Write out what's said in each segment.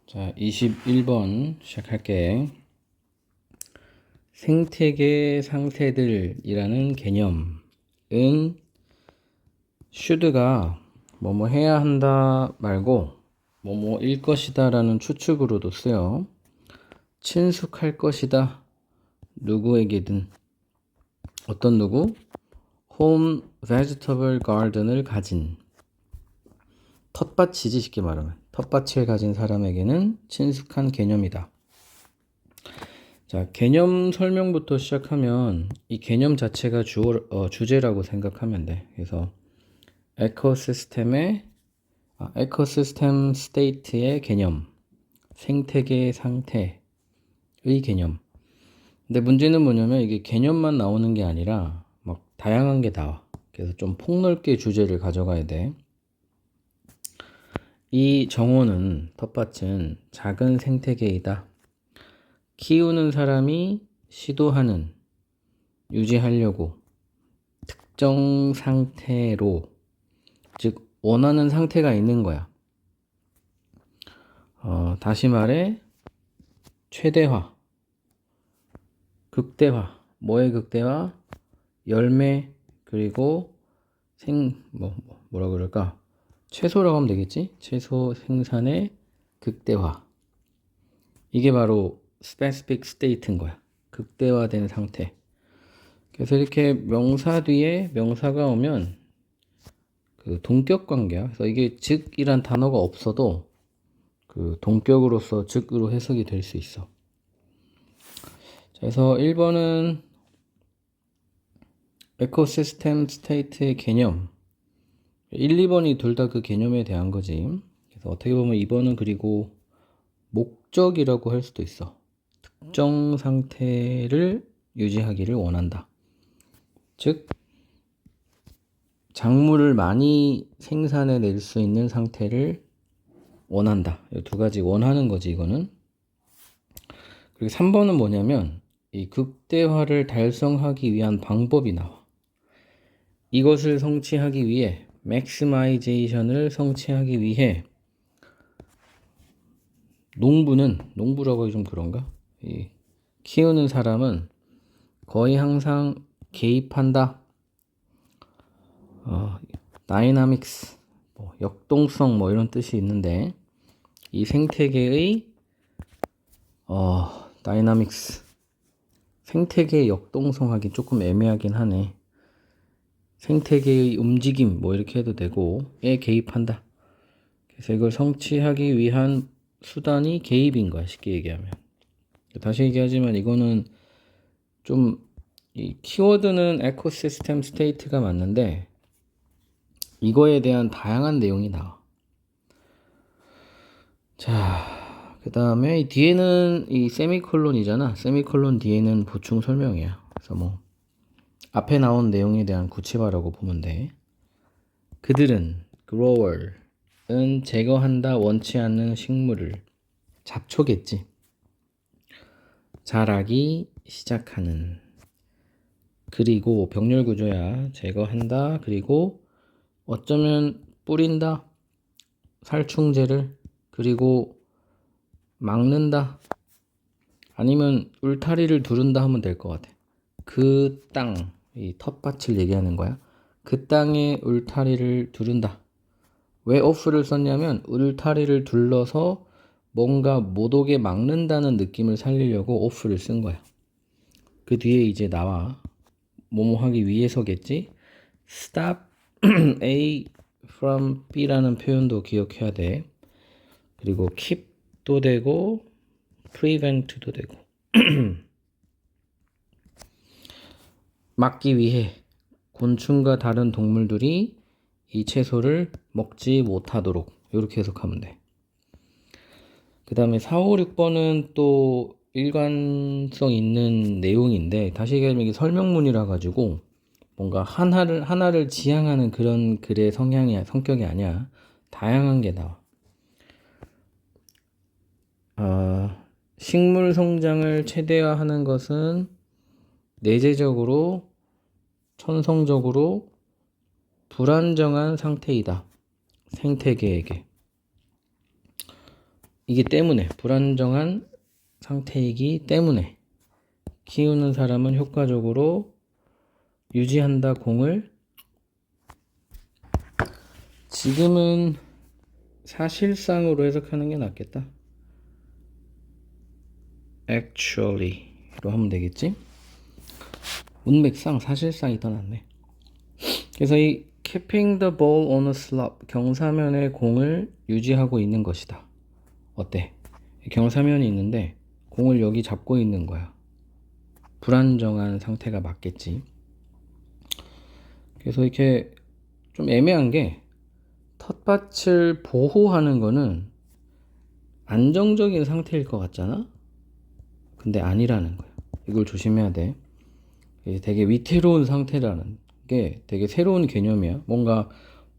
자, 21번 시작할게. 생태계 상태들이라는 개념은 should가 뭐뭐 해야 한다 말고 뭐뭐일 것이다 라는 추측으로도 쓰여. 친숙할 것이다. 누구에게든. 어떤 누구? 홈 베지터블 가든을 가진, 텃밭이지 쉽게 말하면 텃밭을 가진 사람에게는 친숙한 개념이다. 자, 개념 설명부터 시작하면 이 개념 자체가 주제라고 생각하면 돼. 그래서 에코시스템 스테이트의 개념, 생태계 상태의 개념. 근데 문제는 뭐냐면 이게 개념만 나오는 게 아니라 막 다양한 게 나와. 그래서 좀 폭넓게 주제를 가져가야 돼. 이 정원은, 텃밭은 작은 생태계이다. 키우는 사람이 시도하는, 유지하려고 특정 상태로, 즉 원하는 상태가 있는 거야. 다시 말해 최대화, 극대화. 뭐의 극대화? 열매, 그리고 뭐라 그럴까? 채소라고 하면 되겠지? 채소 생산의 극대화. 이게 바로 specific state인 거야. 극대화된 상태. 그래서 이렇게 명사 뒤에 명사가 오면 그 동격 관계야. 그래서 이게 즉이란 단어가 없어도 그 동격으로서 즉으로 해석이 될 수 있어. 자, 그래서 1번은 에코시스템 스테이트의 개념. 1, 2번이 둘 다 그 개념에 대한 거지. 그래서 어떻게 보면 2번은 그리고 목적이라고 할 수도 있어. 특정 상태를 유지하기를 원한다. 즉 작물을 많이 생산해낼 수 있는 상태를 원한다. 이 두 가지 원하는 거지 이거는. 그리고 3번은 뭐냐면 이 극대화를 달성하기 위한 방법이 나와. 이것을 성취하기 위해, 맥시마이제이션을 성취하기 위해 농부라고 하기 좀 그런가? 이 키우는 사람은 거의 항상 개입한다. 다이나믹스, 역동성 이런 뜻이 있는데 이 생태계의 다이나믹스, 생태계의 역동성하기 조금 애매하긴 하네. 생태계의 움직임 이렇게 해도 되고,에 개입한다. 그래서 이걸 성취하기 위한 수단이 개입인 거야, 쉽게 얘기하면. 다시 얘기하지만 이거는 좀 이 키워드는 에코시스템 스테이트가 맞는데 이거에 대한 다양한 내용이 나와. 자, 그 다음에 이 뒤에는 이 세미콜론이잖아. 세미콜론 뒤에는 보충 설명이야. 그래서 앞에 나온 내용에 대한 구체화라고 보면 돼. 그들은, grower은 제거한다 원치 않는 식물을, 잡초겠지. 자라기 시작하는. 그리고 병렬 구조야. 제거한다. 그리고 어쩌면 뿌린다. 살충제를. 그리고 막는다. 아니면 울타리를 두른다 하면 될 것 같아. 그 땅, 이 텃밭을 얘기하는 거야. 그 땅에 울타리를 두른다. 왜 off를 썼냐면 울타리를 둘러서 뭔가 못 오게 막는다는 느낌을 살리려고 off를 쓴 거야. 그 뒤에 이제 나와. 뭐뭐 하기 위해서겠지. stop A from B라는 표현도 기억해야 돼. 그리고 keep도 되고 prevent도 되고 막기 위해 곤충과 다른 동물들이 이 채소를 먹지 못하도록 이렇게 해석하면 돼. 그 다음에 4, 5, 6번은 또 일관성 있는 내용인데 다시 얘기하면 이게 설명문이라 가지고 뭔가 하나를 지향하는 그런 글의 성격이 아니야. 다양한 게 나와. 식물 성장을 최대화하는 것은 내재적으로 천성적으로 불안정한 상태이다. 생태계에게. 이게 때문에 불안정한 상태이기 때문에 키우는 사람은 효과적으로 유지한다 공을. 지금은 사실상으로 해석하는 게 낫겠다. actually로 하면 되겠지? 문맥상 사실상이 더 낫네. 그래서 이 keeping the ball on a slope, 경사면에 공을 유지하고 있는 것이다. 어때? 경사면이 있는데 공을 여기 잡고 있는 거야. 불안정한 상태가 맞겠지. 그래서 이렇게 좀 애매한 게 텃밭을 보호하는 거는 안정적인 상태일 것 같잖아? 근데 아니라는 거야. 이걸 조심해야 돼. 되게 위태로운 상태라는 게 되게 새로운 개념이야. 뭔가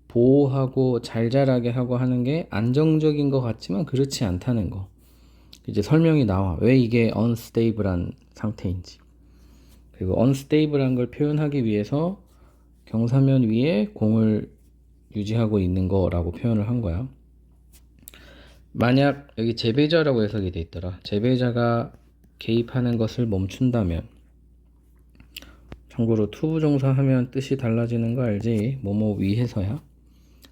보호하고 잘 자라게 하고 하는 게 안정적인 것 같지만 그렇지 않다는 거. 이제 설명이 나와. 왜 이게 unstable한 상태인지. 그리고 unstable한 걸 표현하기 위해서 경사면 위에 공을 유지하고 있는 거라고 표현을 한 거야. 만약 여기 재배자라고 해석이 돼 있더라. 재배자가 개입하는 것을 멈춘다면, 참고로 투부정사 하면 뜻이 달라지는 거 알지? 뭐뭐 위해서야.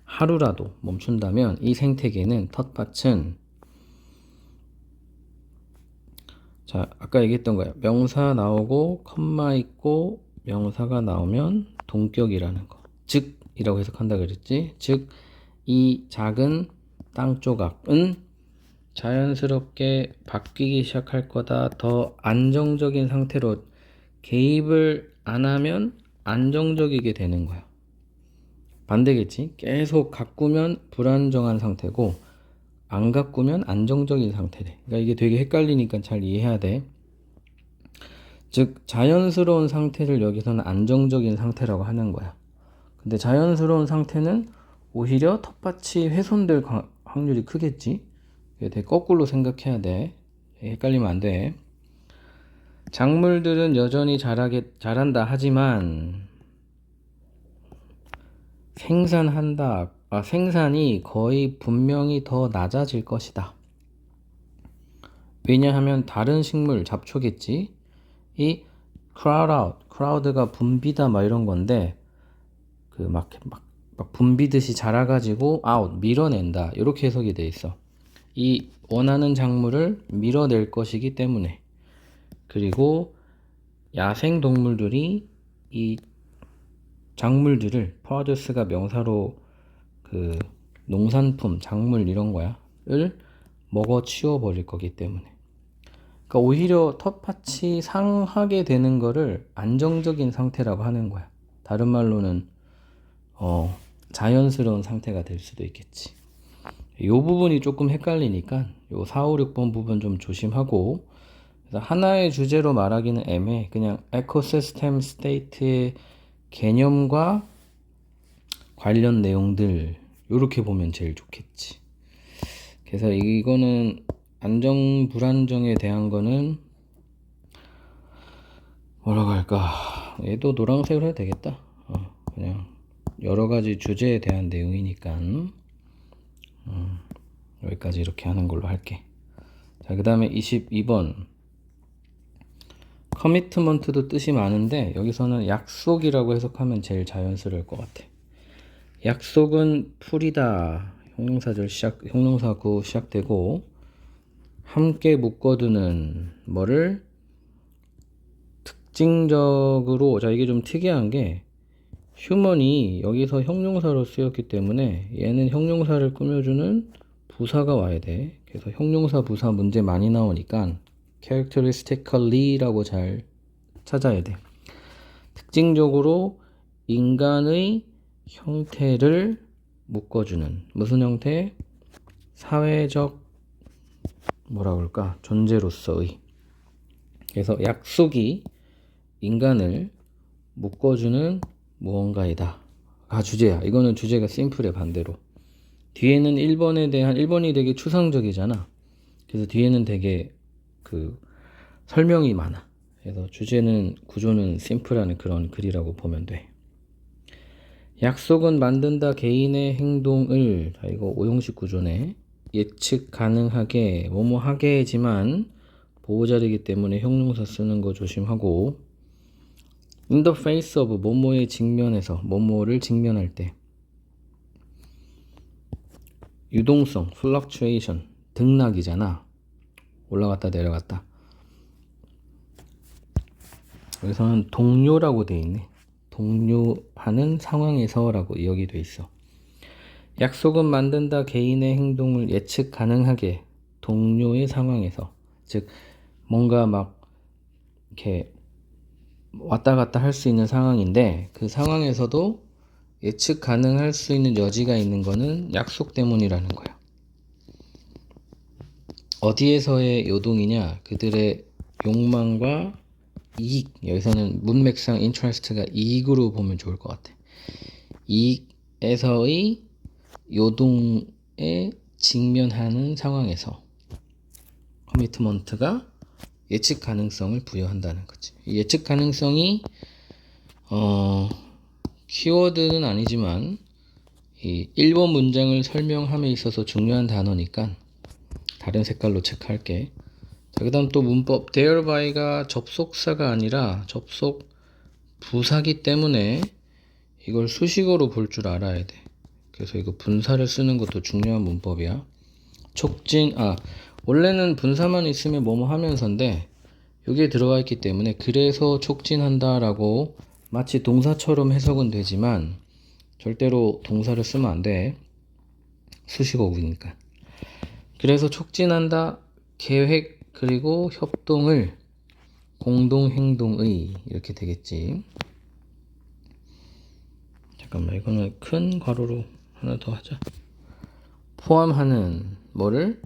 하루라도 멈춘다면 이 생태계는, 텃밭은, 자 아까 얘기했던 거야. 명사 나오고 컴마 있고 명사가 나오면 동격이라는 거. 즉 이라고 해석한다 그랬지. 즉 이 작은 땅 조각은 자연스럽게 바뀌기 시작할 거다. 더 안정적인 상태로 개입을 안 하면 안정적이게 되는 거야. 반대겠지. 계속 가꾸면 불안정한 상태고 안 가꾸면 안정적인 상태래. 그러니까 이게 되게 헷갈리니까 잘 이해해야 돼. 즉 자연스러운 상태를 여기서는 안정적인 상태라고 하는 거야. 근데 자연스러운 상태는 오히려 텃밭이 훼손될 확률이 크겠지. 되게 거꾸로 생각해야 돼. 헷갈리면 안 돼. 작물들은 여전히 자란다 하지만 생산이 거의 분명히 더 낮아질 것이다. 왜냐하면 다른 식물, 잡초겠지. 이 crowd가 분비다 막 이런 건데 막 분비듯이 자라가지고 밀어낸다 이렇게 해석이 돼 있어. 이 원하는 작물을 밀어낼 것이기 때문에. 그리고 야생 동물들이 이 작물들을, produce가 명사로 농산품, 작물 이런 거야 을 먹어 치워버릴 거기 때문에. 그러니까 오히려 텃밭이 상하게 되는 거를 안정적인 상태라고 하는 거야. 다른 말로는 자연스러운 상태가 될 수도 있겠지. 이 부분이 조금 헷갈리니까 요 4, 5, 6번 부분 좀 조심하고. 그래서 하나의 주제로 말하기는 애매해. 그냥 에코시스템 스테이트의 개념과 관련 내용들 요렇게 보면 제일 좋겠지. 그래서 이거는 안정 불안정에 대한 거는 뭐라고 할까, 얘도 노란색으로 해도 되겠다. 그냥 여러가지 주제에 대한 내용이니까 여기까지 이렇게 하는 걸로 할게. 자, 그 다음에 22번 커미트먼트도 뜻이 많은데 여기서는 약속이라고 해석하면 제일 자연스러울 것 같아. 약속은 풀이다. 형용사 구 시작되고 함께 묶어두는 뭐를 특징적으로. 자, 이게 좀 특이한 게 휴먼이 여기서 형용사로 쓰였기 때문에 얘는 형용사를 꾸며주는 부사가 와야 돼. 그래서 형용사 부사 문제 많이 나오니까 characteristically라고 잘 찾아야 돼. 특징적으로 인간의 형태를 묶어주는, 무슨 형태? 사회적 뭐라 그럴까? 존재로서의. 그래서 약속이 인간을 묶어주는 무언가이다. 주제야. 이거는 주제가 심플해. 반대로 뒤에는 1번이 되게 추상적이잖아. 그래서 뒤에는 되게 설명이 많아. 그래서 구조는 심플한 그런 글이라고 보면 돼. 약속은 만든다 개인의 행동을. 자, 이거 오형식 구조네. 예측 가능하게 뭐뭐 하게지만 보호자리이기 때문에 형용사 쓰는 거 조심하고 in the face of 뭐뭐에 직면해서 뭐뭐를 직면할 때 유동성 fluctuation 등락이잖아. 올라갔다 내려갔다. 여기서는 동료라고 돼 있네. 동료하는 상황에서라고 여기 돼 있어. 약속은 만든다 개인의 행동을 예측 가능하게 동료의 상황에서 즉 뭔가 막 이렇게 왔다 갔다 할 수 있는 상황인데 그 상황에서도 예측 가능할 수 있는 여지가 있는 거는 약속 때문이라는 거야. 어디에서의 요동이냐? 그들의 욕망과 이익, 여기서는 문맥상 interest가 이익으로 보면 좋을 것 같아. 이익에서의 요동에 직면하는 상황에서 커미트먼트가 예측 가능성을 부여한다는 거지. 예측 가능성이 키워드는 아니지만 이 1번 문장을 설명함에 있어서 중요한 단어니까 다른 색깔로 체크할게. 자, 그 다음 또 문법 thereby가 접속사가 아니라 접속 부사기 때문에 이걸 수식어로 볼 줄 알아야 돼. 그래서 이거 분사를 쓰는 것도 중요한 문법이야. 원래는 분사만 있으면 뭐뭐 하면서인데 여기에 들어가 있기 때문에 그래서 촉진한다 라고 마치 동사처럼 해석은 되지만 절대로 동사를 쓰면 안 돼. 수식어구니까. 그래서 촉진한다 계획 그리고 협동을 공동행동의 이렇게 되겠지. 잠깐만 이거는 큰 괄호로 하나 더 하자. 포함하는 뭐를?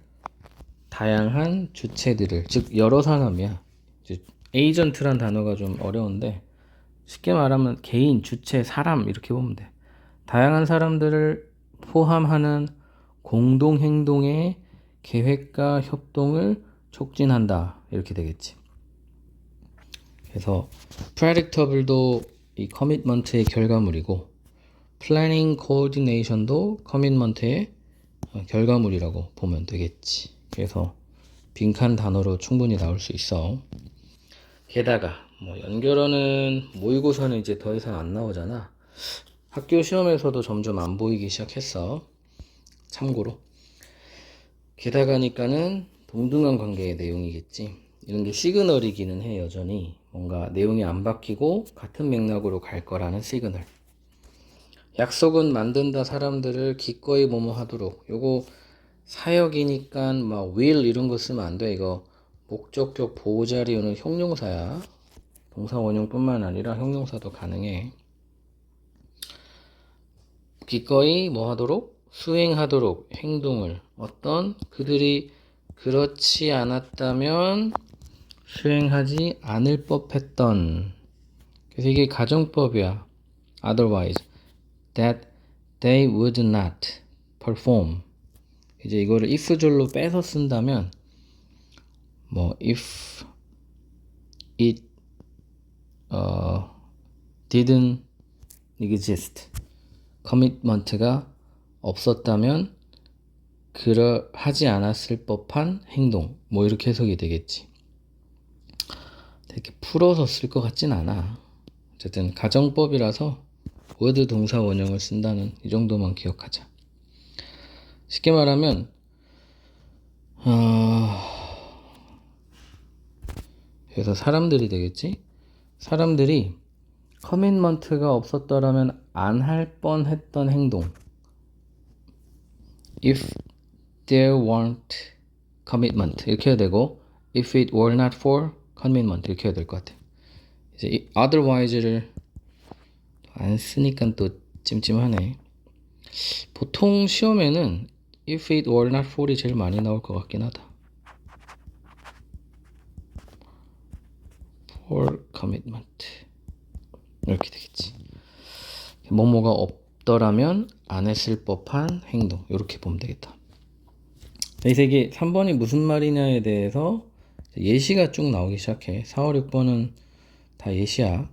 다양한 주체들을 즉 여러 사람이야. 에이전트란 단어가 좀 어려운데 쉽게 말하면 개인, 주체, 사람 이렇게 보면 돼. 다양한 사람들을 포함하는 공동행동의 계획과 협동을 촉진한다 이렇게 되겠지. 그래서 predictable도 이 commitment의 결과물이고 planning coordination도 commitment의 결과물이라고 보면 되겠지. 그래서 빈칸 단어로 충분히 나올 수 있어. 게다가 뭐 연결어는 모의고사는 이제 더 이상 안 나오잖아. 학교 시험에서도 점점 안 보이기 시작했어. 참고로. 게다가니까는 동등한 관계의 내용이겠지. 이런 게 시그널이기는 해. 여전히 뭔가 내용이 안 바뀌고 같은 맥락으로 갈 거라는 시그널. 약속은 만든다 사람들을 기꺼이 뭐뭐 하도록. 요거 사역이니까 막 will 이런 거 쓰면 안 돼. 이거 목적격 보호자리어는 형용사야. 동사 원형뿐만 아니라 형용사도 가능해. 기꺼이 뭐 하도록? 수행하도록 행동을 어떤 그들이 그렇지 않았다면 수행하지 않을 법했던. 그래서 이게 가정법이야. Otherwise that they would not perform. 이제 이거를 if절로 빼서 쓴다면 뭐 if it didn't exist commitment가 없었다면 하지 않았을 법한 행동 뭐 이렇게 해석이 되겠지. 되게 풀어서 쓸 것 같진 않아. 어쨌든 가정법이라서 would 동사 원형을 쓴다는 이 정도만 기억하자. 쉽게 말하면 그래서 사람들이 되겠지. 사람들이 커밋먼트가 없었더라면 안 할 뻔했던 행동. If there weren't commitment 이렇게 해야 되고 if it were not for commitment 이렇게 해야 될 것 같아. 이제 otherwise를 안 쓰니까 또 찜찜하네. 보통 시험에는 if it were not for이 제일 많이 나올 것 같긴 하다. for commitment 이렇게 되겠지. 뭐뭐가 없더라면 안 했을 법한 행동 이렇게 보면 되겠다. 그래서 이게 3번이 무슨 말이냐에 대해서 예시가 쭉 나오기 시작해. 4, 5, 6번은 다 예시야.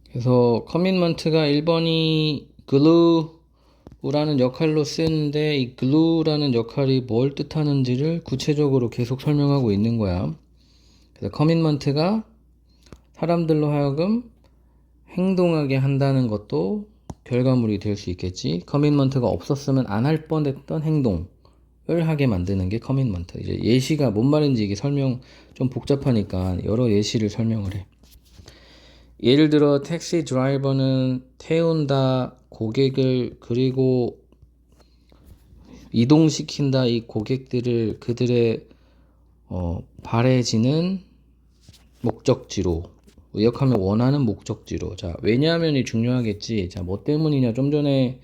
그래서 커밋먼트가 1번이 glue 라는 역할로 쓰는데 이 glue라는 역할이 뭘 뜻하는지를 구체적으로 계속 설명하고 있는 거야. 그래서 커밋먼트가 사람들로 하여금 행동하게 한다는 것도 결과물이 될 수 있겠지. 커밋먼트가 없었으면 안 할 뻔했던 행동을 하게 만드는 게 커밋먼트. 이제 예시가 뭔 말인지 이게 설명 좀 복잡하니까 여러 예시를 설명을 해. 예를 들어 택시 드라이버는 태운다, 고객을 그리고 이동시킨다 이 고객들을 그들의 바래지는 목적지로 의역하면 원하는 목적지로. 자, 왜냐하면이 중요하겠지. 자, 뭐 때문이냐? 좀 전에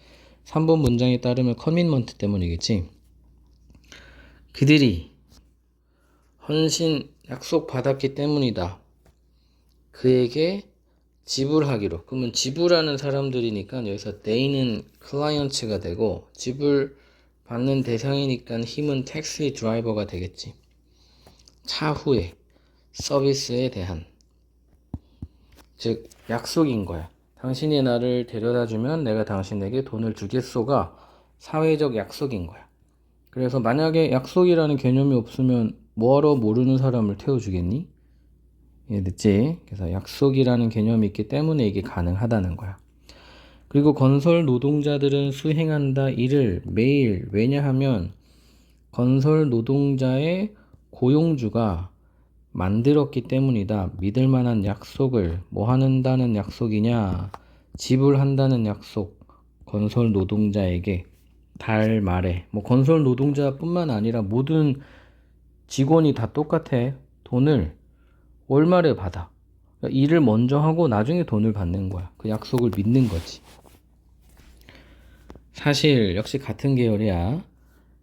3번 문장에 따르면 커밋먼트 때문이겠지. 그들이 헌신 약속 받았기 때문이다. 그에게 지불하기로. 그러면 지불하는 사람들이니까 여기서 they는 클라이언트가 되고 지불 받는 대상이니까 힘은 택시 드라이버가 되겠지. 차후에 서비스에 대한, 즉 약속인 거야. 당신이 나를 데려다 주면 내가 당신에게 돈을 주겠소가 사회적 약속인 거야. 그래서 만약에 약속이라는 개념이 없으면 뭐하러 모르는 사람을 태워주겠니? 이해됐지? 그래서 약속이라는 개념이 있기 때문에 이게 가능하다는 거야. 그리고 건설 노동자들은 수행한다 일을 매일. 왜냐하면 건설 노동자의 고용주가 만들었기 때문이다. 믿을 만한 약속을. 뭐 한다는 약속이냐? 지불한다는 약속. 건설 노동자에게 달 말에. 뭐 건설 노동자뿐만 아니라 모든 직원이 다 똑같아. 돈을 월말에 받아. 그러니까 일을 먼저 하고 나중에 돈을 받는 거야. 그 약속을 믿는 거지. 사실 역시 같은 계열이야.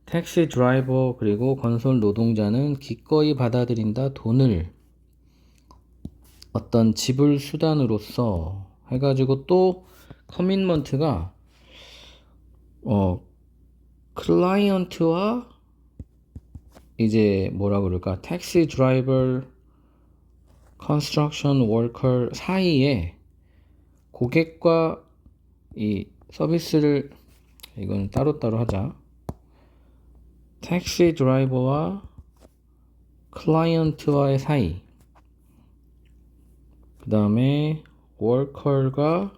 택시 드라이버 그리고 건설 노동자는 기꺼이 받아들인다. 돈을 어떤 지불 수단으로서 해가지고 또 커밋먼트가 클라이언트와 이제 뭐라 그럴까 택시 드라이버 컨스트럭션 워커 사이에 고객과 이 서비스를 이건 따로따로 하자. 택시 드라이버와 클라이언트와의 사이, 그 다음에 워커가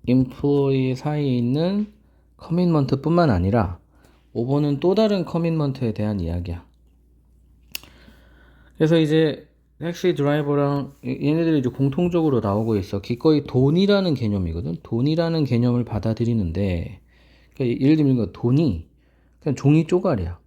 임플로이 사이에 있는 커밋먼트 뿐만 아니라 5번은 또 다른 커밋먼트에 대한 이야기야. 그래서 이제 택시 드라이버랑 얘네들이 이제 공통적으로 나오고 있어. 기꺼이 돈이라는 개념이거든. 돈이라는 개념을 받아들이는데, 그러니까 예를 들면 돈이 그냥 종이 쪼가리야.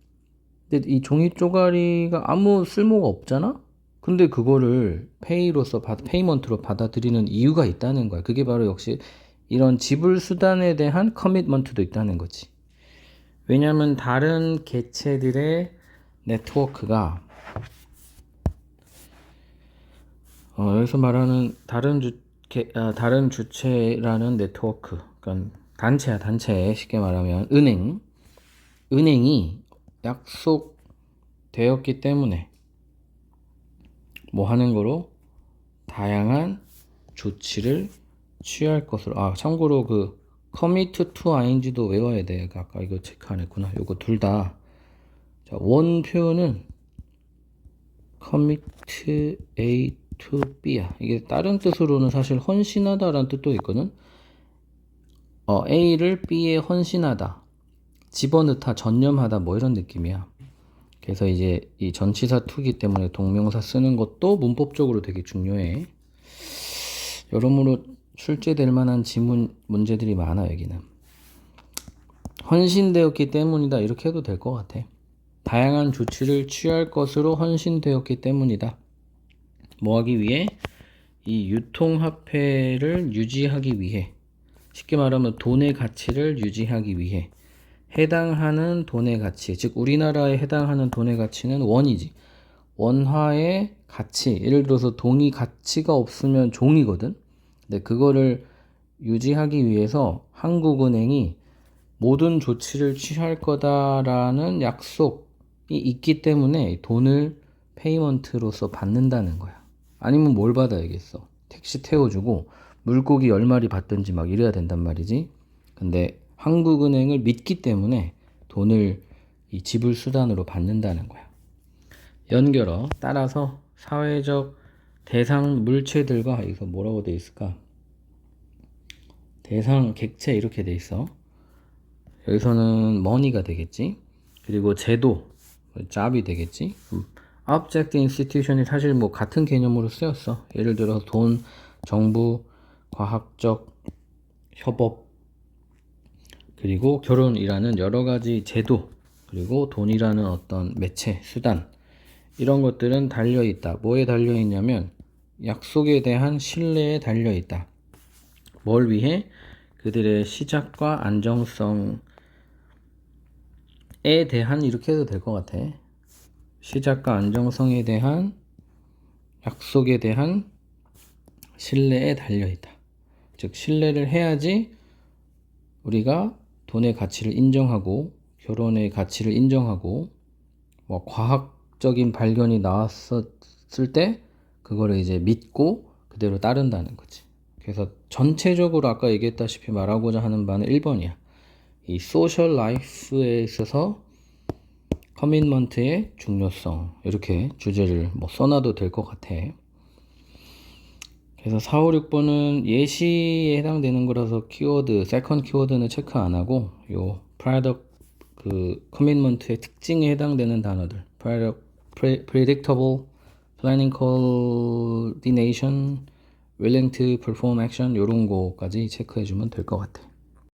근데 이 종이 쪼가리가 아무 쓸모가 없잖아? 근데 그거를 페이먼트로 받아들이는 이유가 있다는 거야. 그게 바로 역시 이런 지불 수단에 대한 커밋먼트도 있다는 거지. 왜냐면 다른 개체들의 네트워크가 여기서 말하는 다른 주체라는 네트워크, 그러니까 단체야, 단체. 쉽게 말하면 은행이 약속되었기 때문에 뭐 하는 거로 다양한 조치를 취할 것으로. 참고로 그 commit to ing도 외워야 돼. 아까 이거 체크 안 했구나. 요거 둘 다. 자, 원 표현은 commit A to B야. 이게 다른 뜻으로는 사실 헌신하다라는 뜻도 있거든. A를 B에 헌신하다, 집어넣다, 전념하다 뭐 이런 느낌이야. 그래서 이제 이 전치사 투기 때문에 동명사 쓰는 것도 문법적으로 되게 중요해. 여러모로 출제될 만한 지문 문제들이 많아. 여기는 헌신되었기 때문이다 이렇게 해도 될 것 같아. 다양한 조치를 취할 것으로 헌신되었기 때문이다. 뭐 하기 위해? 이 유통화폐를 유지하기 위해, 쉽게 말하면 돈의 가치를 유지하기 위해 해당하는 돈의 가치, 즉 우리나라에 해당하는 돈의 가치는 원이지. 원화의 가치, 예를 들어서 돈이 가치가 없으면 종이거든. 근데 그거를 유지하기 위해서 한국은행이 모든 조치를 취할 거다라는 약속이 있기 때문에 돈을 페이먼트로서 받는다는 거야. 아니면 뭘 받아야겠어? 택시 태워주고 물고기 10마리 받든지 막 이래야 된단 말이지. 근데 한국은행을 믿기 때문에 돈을 이 지불 수단으로 받는다는 거야. 연결어 따라서 사회적 대상 물체들과 여기서 뭐라고 돼 있을까? 대상 객체 이렇게 돼 있어. 여기서는 money가 되겠지. 그리고 제도 job이 되겠지. object institution이 사실 뭐 같은 개념으로 쓰였어. 예를 들어 돈, 정부, 과학적 협업, 그리고 결혼이라는 여러 가지 제도, 그리고 돈이라는 어떤 매체, 수단, 이런 것들은 달려있다. 뭐에 달려있냐면 약속에 대한 신뢰에 달려있다. 뭘 위해? 그들의 시작과 안정성에 대한, 이렇게 해도 될 것 같아. 시작과 안정성에 대한, 약속에 대한 신뢰에 달려있다. 즉 신뢰를 해야지 우리가 돈의 가치를 인정하고 결혼의 가치를 인정하고 뭐 과학적인 발견이 나왔을 때 그거를 이제 믿고 그대로 따른다는 거지. 그래서 전체적으로 아까 얘기했다시피 말하고자 하는 바는 1번이야. 이 소셜 라이프에 있어서 커밋먼트의 중요성, 이렇게 주제를 뭐 써놔도 될 것 같아. 그래서 4, 5, 6번은 예시에 해당되는 거라서 키워드, 세컨 키워드는 체크 안 하고 요 product 그 커밋먼트의 특징에 해당되는 단어들, predictable, planning coordination, willing to perform action, 요런 거까지 체크해 주면 될 것 같아.